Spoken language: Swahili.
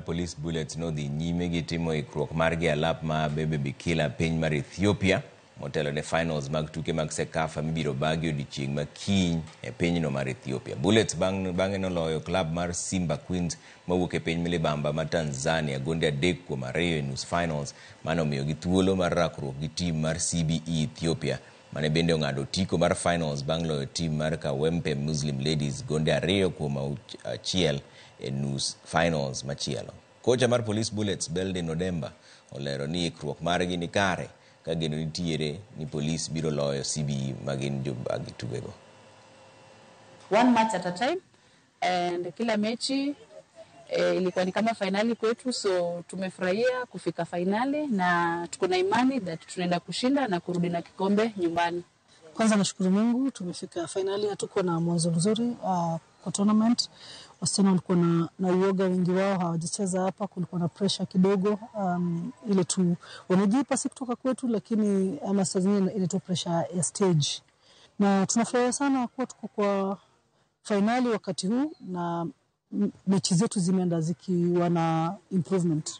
Police bullets no dhi nyime gi timo ikruok margi alap ma Bebe Bikila piny mar Ethiopia motelo ne finals mag tuke mag Sekafa mibiro bagi odiechieng' ma kiny e pinyno mar Ethiopia. Bullets bang'e noloyo klab mar Simba Queens mawuok e piny milibamba ma Tanzania gonde 3-2 e nus finals manomiyogi thuolo mar rakruok gi tim mar CBE Ethiopia mane bende ong'ado otiko mar finals bang' loyo tim mar Kawempe Muslim Ladies gonde 2-1 e nus finals machielo. Kocha mar Police Bullets Beldin Odemba olero ni ikruok margi ni kare ka geno nitiere ni Police biro loyo CBE magin jobagi tugego. One match at a time, and kila mechi ilikuwa ni kama finali kwetu, so tumefurahia kufika finali na tuko na imani that tunaenda kushinda na kurudi na kikombe nyumbani. Kwanza nashukuru Mungu tumefika finali, hatuko na mwanzo mzuri kwa tournament. Wasichana walikuwa na uoga, wengi wao hawajacheza hapa, kulikuwa na pressure kidogo ile tu wamejipa si kutoka kwetu, lakini saa zingine ile tu pressure ya stage. Na tunafurahia sana kuwa tuko kwa finali wakati huu na mechi zetu zimeenda zikiwa na improvement.